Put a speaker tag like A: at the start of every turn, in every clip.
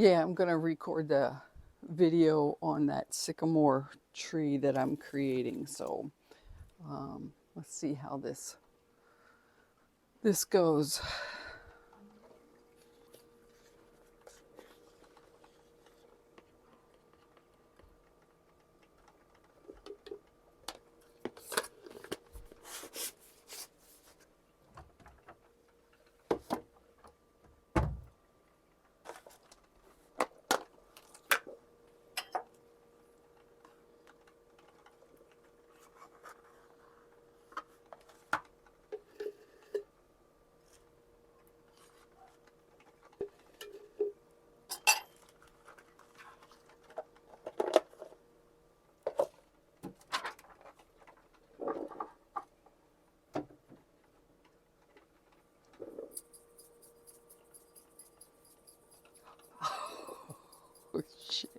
A: Yeah, I'm gonna record the video on that sycamore tree that I'm creating. So let's see how this goes. Oh shit!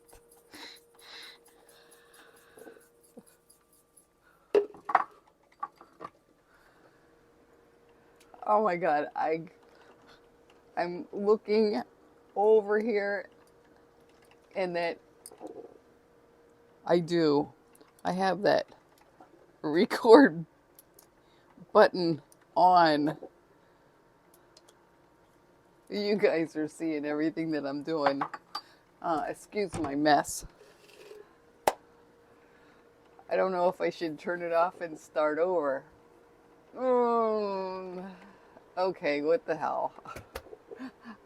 A: Oh my god! I'm looking over here, and that I do. I have that record button on. You guys are seeing everything that I'm doing. Excuse my mess. I don't know if I should turn it off and start over. Mm, okay, what the hell?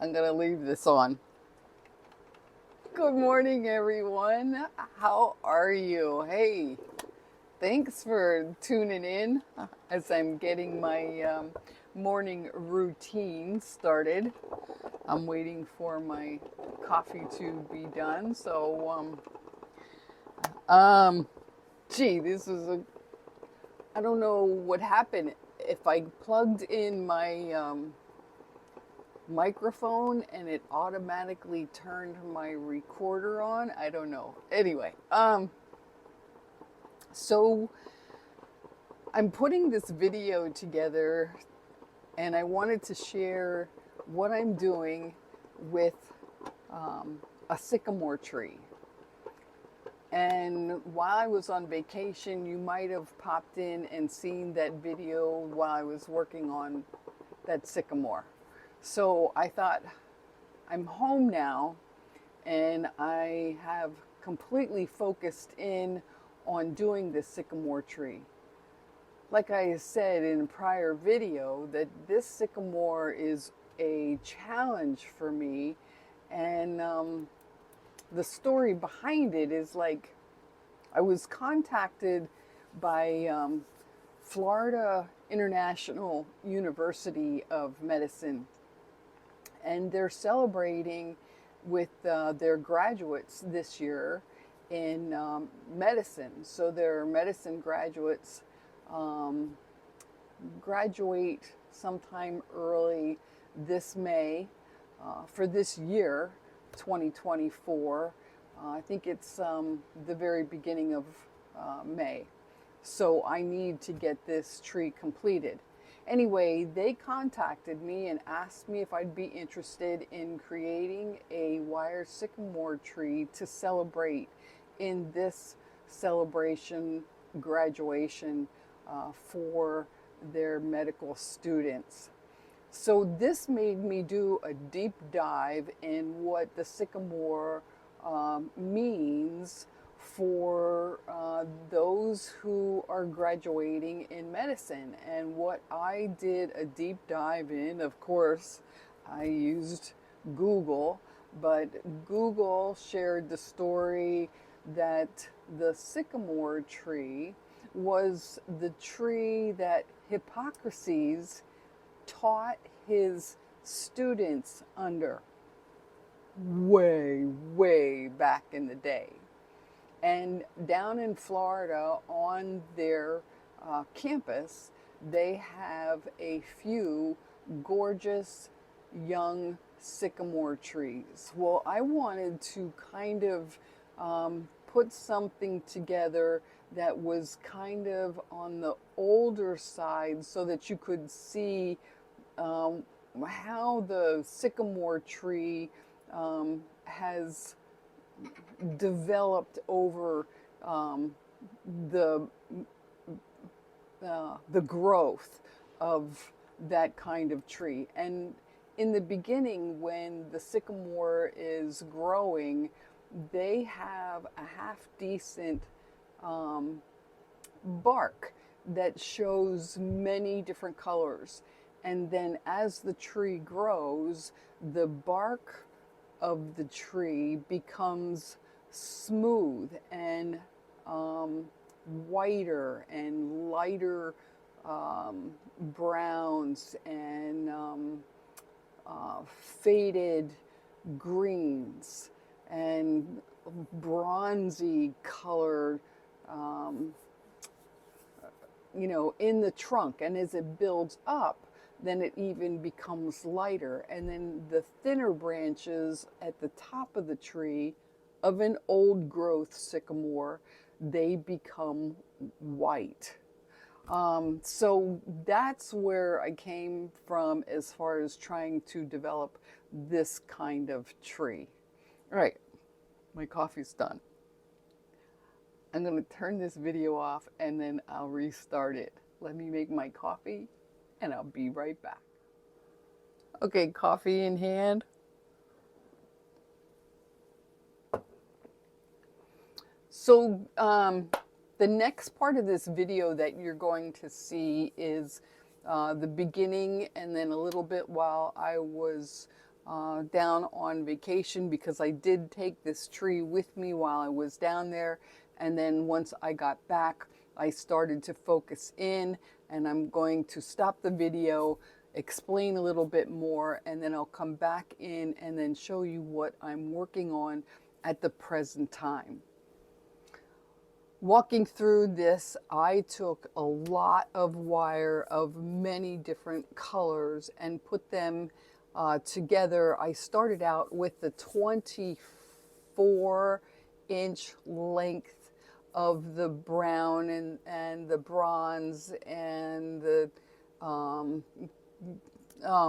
A: I'm gonna leave this on. Good morning, everyone. How are you? Hey, thanks for tuning in as I'm getting my morning routine started. I'm waiting for my coffee to be done. So, gee, I don't know what happened. If I plugged in my microphone and it automatically turned my recorder on, I don't know. Anyway, so I'm putting this video together and I wanted to share what I'm doing with a sycamore tree. And while I was on vacation, you might have popped in and seen that video while I was working on that sycamore. So I thought, I'm home now and I have completely focused in on doing this sycamore tree. Like I said in a prior video, that this sycamore is a challenge for me, and the story behind it is like I was contacted by Florida International University of Medicine, and they're celebrating with their graduates this year in medicine. So their medicine graduates graduate sometime early this May for this year, 2024. I think it's the very beginning of May. So I need to get this tree completed. Anyway, they contacted me and asked me if I'd be interested in creating a wire sycamore tree to celebrate in this celebration graduation for their medical students. So this made me do a deep dive in what the sycamore means for those who are graduating in medicine. And what I did a deep dive in, of course, I used Google, but Google shared the story that the sycamore tree was the tree that Hippocrates taught his students under way back in the day. And down in Florida on their campus, they have a few gorgeous young sycamore trees. Well, I wanted to kind of put something together that was kind of on the older side so that you could see how the sycamore tree has developed over the the growth of that kind of tree. And in the beginning, when the sycamore is growing, they have a half decent bark that shows many different colors. And then as the tree grows, the bark of the tree becomes smooth and whiter and lighter browns and faded greens and bronzy colored, in the trunk. And as it builds up, then it even becomes lighter. And then the thinner branches at the top of the tree of an old growth sycamore, they become white. So that's where I came from as far as trying to develop this kind of tree. All right, my coffee's done. I'm going to turn this video off and then I'll restart it. Let me make my coffee and I'll be right back. Okay, coffee in hand. So the next part of this video that you're going to see is the beginning, and then a little bit while I was down on vacation, because I did take this tree with me while I was down there. And then once I got back, I started to focus in, and I'm going to stop the video, explain a little bit more, and then I'll come back in and then show you what I'm working on at the present time. Walking through this, I took a lot of wire of many different colors and put them together. I started out with the 24-inch length of the brown and the bronze and the, oh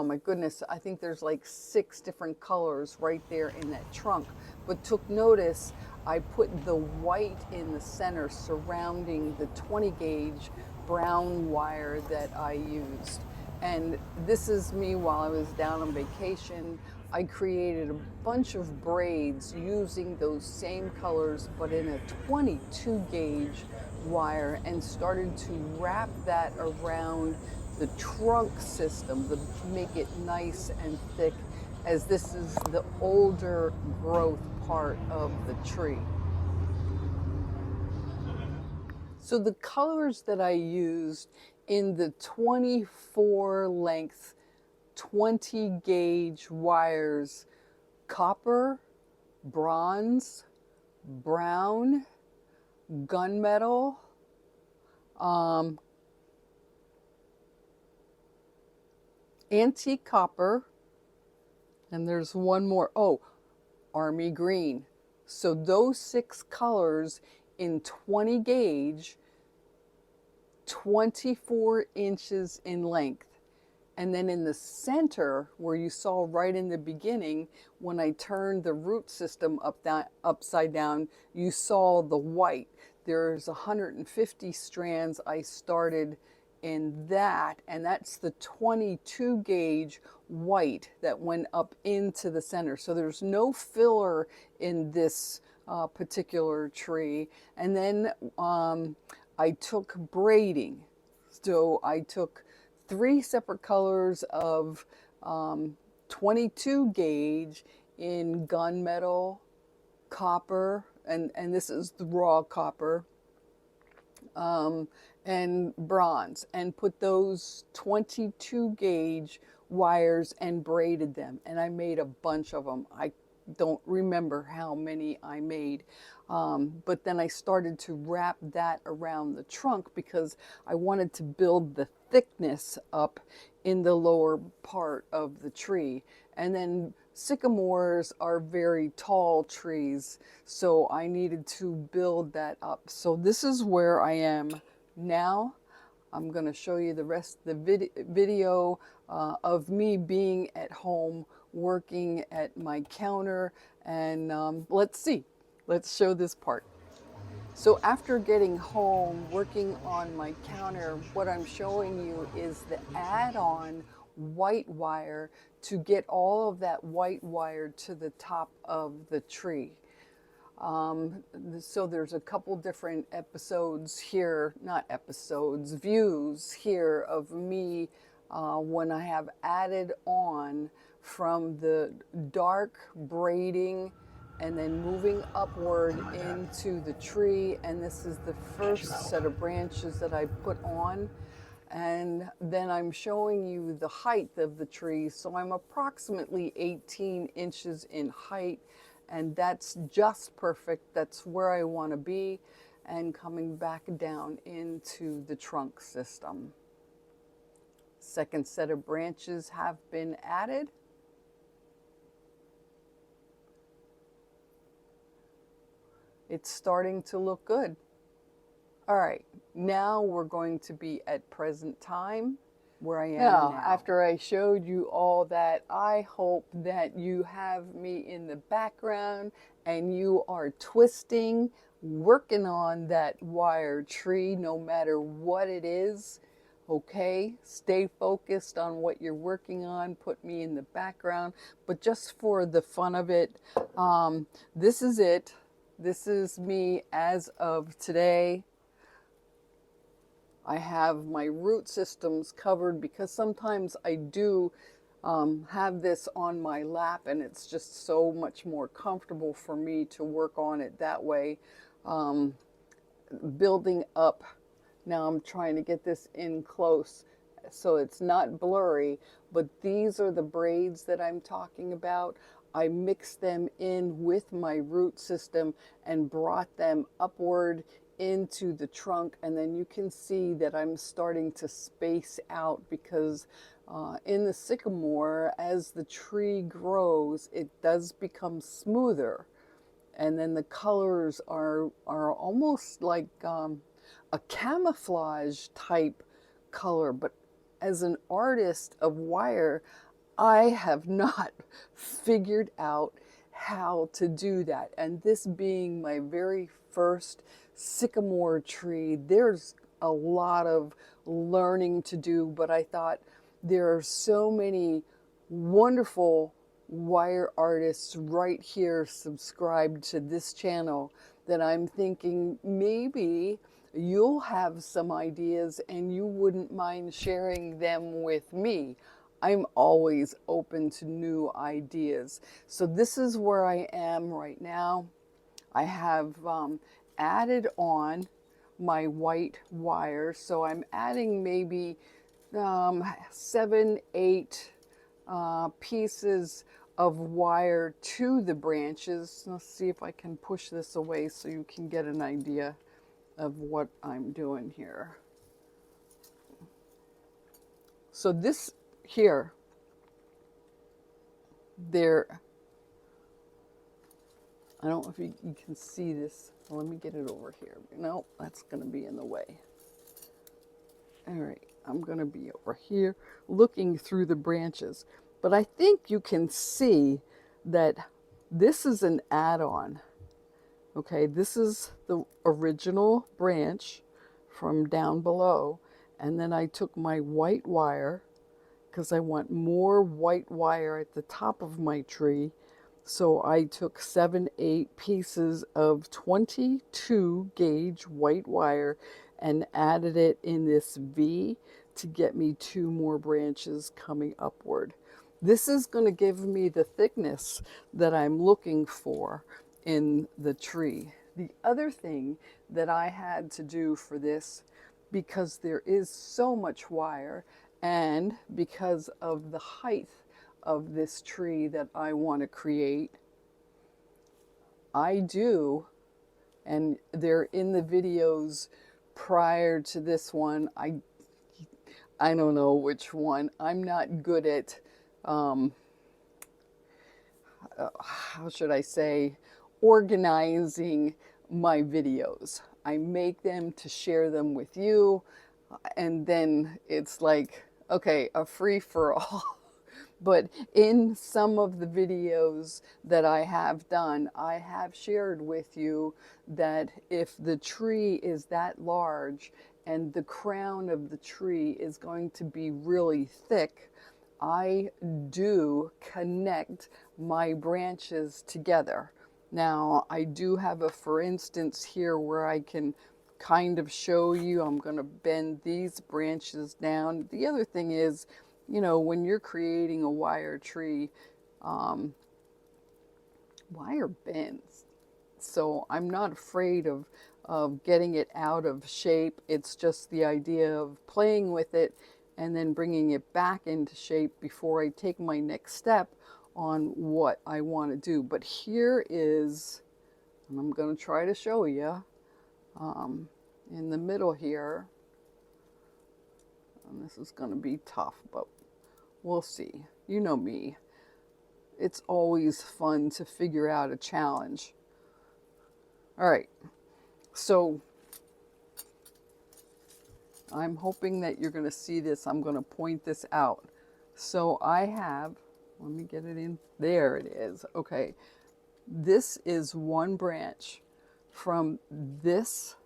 A: my goodness, I think there's like 6 different colors right there in that trunk. But took notice, I put the white in the center surrounding the 20 gauge brown wire that I used. And this is me while I was down on vacation. I created a bunch of braids using those same colors, but in a 22 gauge wire, and started to wrap that around the trunk system to make it nice and thick, as this is the older growth part of the tree. So the colors that I used in the 24 length 20 gauge wires: copper, bronze, brown, gunmetal, antique copper, and there's one more. Oh, army green. So those 6 colors in 20 gauge, 24 inches in length. And then in the center, where you saw right in the beginning, when I turned the root system upside down, you saw the white. There's 150 strands I started in that, and that's the 22 gauge white that went up into the center. So there's no filler in this particular tree. And then I took braiding. So I took 3 separate colors of 22 gauge in gunmetal, copper, and this is the raw copper, and bronze, and put those 22 gauge wires and braided them. And I made a bunch of them. I don't remember how many I made. But then I started to wrap that around the trunk because I wanted to build the thickness up in the lower part of the tree. And then sycamores are very tall trees, so I needed to build that up. So this is where I am now. I'm going to show you the rest of the video of me being at home working at my counter, and let's see. Let's show this part. So after getting home, working on my counter, what I'm showing you is the add-on white wire to get all of that white wire to the top of the tree. So there's a couple different episodes here, not episodes, views here of me when I have added on from the dark braiding and then moving upward into the tree. And this is the first set of branches that I put on. And then I'm showing you the height of the tree. So I'm approximately 18 inches in height, and that's just perfect. That's where I want to be. And coming back down into the trunk system. Second set of branches have been added. It's starting to look good. All right, now we're going to be at present time where I am now. After I showed you all that, I hope that you have me in the background and you are twisting, working on that wire tree, no matter what it is. Okay, stay focused on what you're working on. Put me in the background, but just for the fun of it, this is it. This is me as of today. I have my root systems covered because sometimes I do have this on my lap, and it's just so much more comfortable for me to work on it that way. Building up. Now I'm trying to get this in close so it's not blurry, but these are the braids that I'm talking about. I mixed them in with my root system and brought them upward into the trunk, and then you can see that I'm starting to space out because in the sycamore, as the tree grows, it does become smoother, and then the colors are almost like a camouflage type color. But as an artist of wire, I have not figured out how to do that. And this being my very first sycamore tree, there's a lot of learning to do, but I thought there are so many wonderful wire artists right here subscribed to this channel that I'm thinking maybe you'll have some ideas and you wouldn't mind sharing them with me. I'm always open to new ideas. So this is where I am right now. I have added on my white wire. So I'm adding maybe 7, 8 pieces of wire to the branches. Let's see if I can push this away so you can get an idea of what I'm doing here. So this here, there, I don't know if you can see this. Well, let me get it over here. No, that's going to be in the way. All right, I'm going to be over here looking through the branches. But I think you can see that this is an add-on. Okay, this is the original branch from down below. And then I took my white wire, because I want more white wire at the top of my tree. So I took 7, 8 pieces of 22 gauge white wire and added it in this V to get me 2 more branches coming upward. This is going to give me the thickness that I'm looking for in the tree. The other thing that I had to do for this, because there is so much wire, and because of the height of this tree that I want to create, I do, and they're in the videos prior to this one. I don't know which one. I'm not good at, how should I say, organizing my videos. I make them to share them with you, and then it's like, okay, a free-for-all. But in some of the videos that I have done, I have shared with you that if the tree is that large and the crown of the tree is going to be really thick, I do connect my branches together. Now, I do have a for instance here where I can kind of show you. I'm going to bend these branches down. The other thing is, you know, when you're creating a wire tree, wire bends. So I'm not afraid of getting it out of shape. It's just the idea of playing with it and then bringing it back into shape before I take my next step on what I want to do. But here is, and I'm going to try to show you, in the middle here, and this is going to be tough, but we'll see. You know me. It's always fun to figure out a challenge. All right, so I'm hoping that you're going to see this. I'm going to point this out. So I have, let me get it in. There it is. Okay, this is one branch from this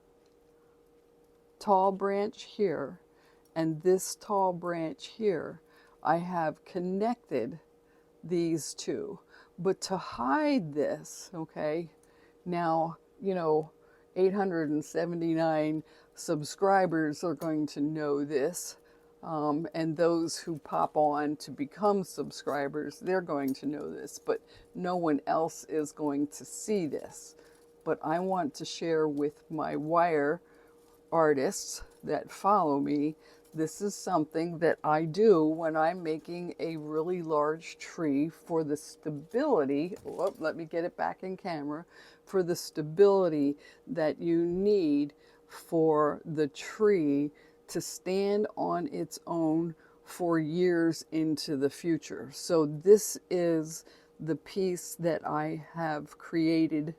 A: tall branch here and this tall branch here. I have connected these two. But to hide this, okay, now, you know, 879 subscribers are going to know this. And those who pop on to become subscribers, they're going to know this. But no one else is going to see this. But I want to share with my wire artists that follow me. This is something that I do when I'm making a really large tree for the stability. Oh, let me get it back in camera. For the stability that you need for the tree to stand on its own for years into the future. So this is the piece that I have created,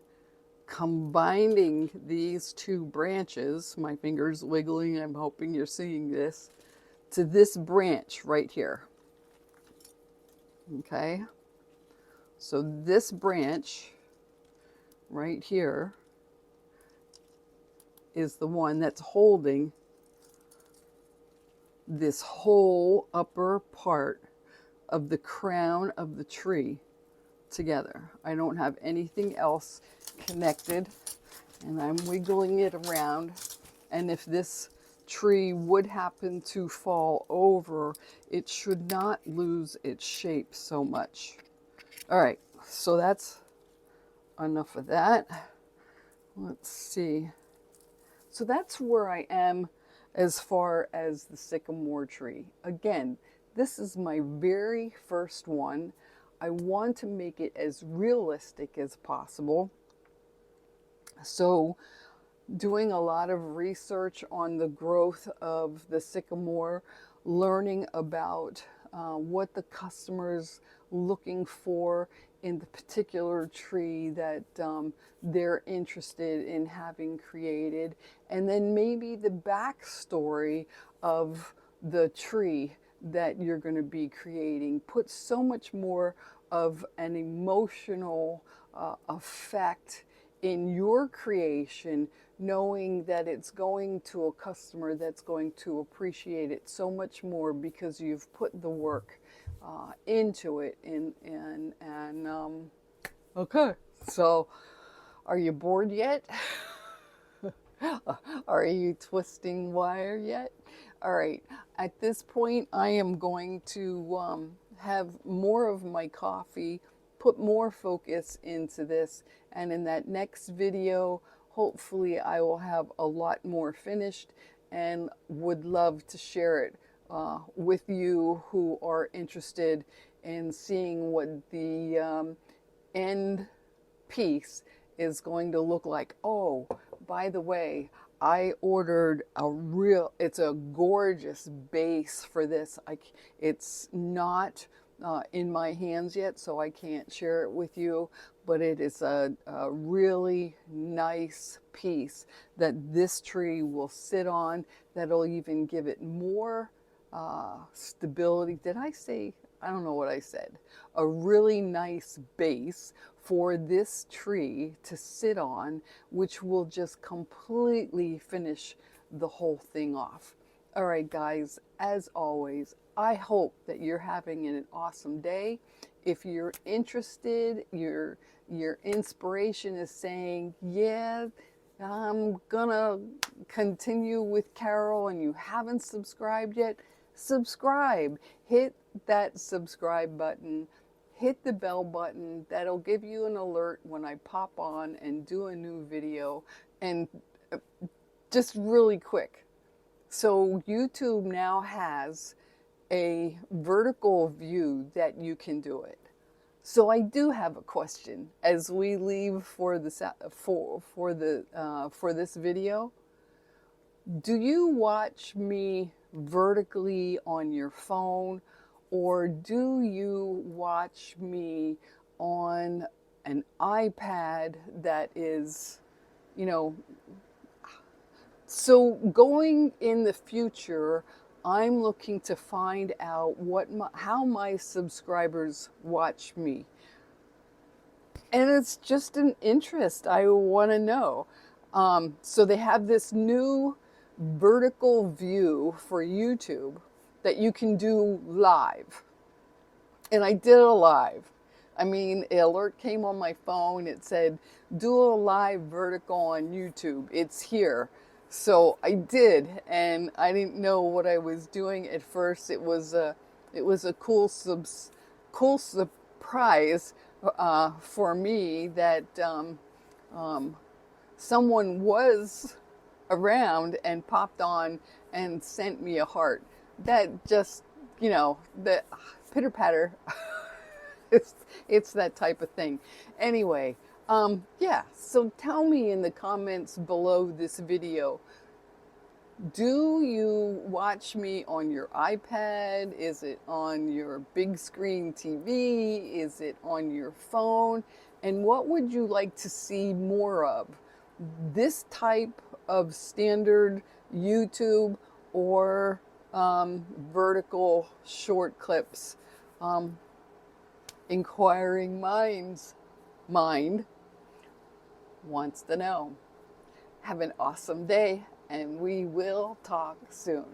A: combining these two branches, my fingers wiggling, I'm hoping you're seeing this, to this branch right here. Okay, so this branch right here is the one that's holding this whole upper part of the crown of the tree together. I don't have anything else connected, and I'm wiggling it around. And if this tree would happen to fall over, it should not lose its shape so much. All right, so that's enough of that. Let's see. So that's where I am as far as the sycamore tree. Again, this is my very first one. I want to make it as realistic as possible. So doing a lot of research on the growth of the sycamore, learning about what the customer's looking for in the particular tree that they're interested in having created, and then maybe the backstory of the tree that you're going to be creating. Put so much more of an emotional effect in your creation, knowing that it's going to a customer that's going to appreciate it so much more because you've put the work into it. Okay, so are you bored yet? Are you twisting wire yet? All right, at this point I am going to have more of my coffee, put more focus into this, and in that next video hopefully I will have a lot more finished, and would love to share it with you who are interested in seeing what the end piece is going to look like. Oh, by the way, I ordered it's a gorgeous base for this. It's not in my hands yet, so I can't share it with you, but it is a really nice piece that this tree will sit on, that'll even give it more stability. Did I say I don't know what I said, a really nice base for this tree to sit on, which will just completely finish the whole thing off. All right, guys, as always, I hope that you're having an awesome day. If you're interested, your inspiration is saying, yeah, I'm gonna continue with Carol, and you haven't subscribed yet, subscribe. Hit that subscribe button, hit the bell button. That'll give you an alert when I pop on and do a new video. And just really quick, so YouTube now has a vertical view that you can do it. So I do have a question as we leave for this for this video. Do you watch me vertically on your phone, or do you watch me on an iPad that is, you know, so going in the future, I'm looking to find out how my subscribers watch me. And it's just an interest. I want to know. So they have this new vertical view for YouTube that you can do live. And I did a live. I mean, an alert came on my phone. It said, do a live vertical on YouTube. It's here. So I did, and I didn't know what I was doing at first. It was a cool surprise for me that someone was around and popped on and sent me a heart. That just, the pitter patter. It's that type of thing. Anyway. Yeah, so tell me in the comments below this video, do you watch me on your iPad? Is it on your big screen TV? Is it on your phone? And what would you like to see more of? This type of standard YouTube or vertical short clips? Inquiring mind wants to know. Have an awesome day, and we will talk soon.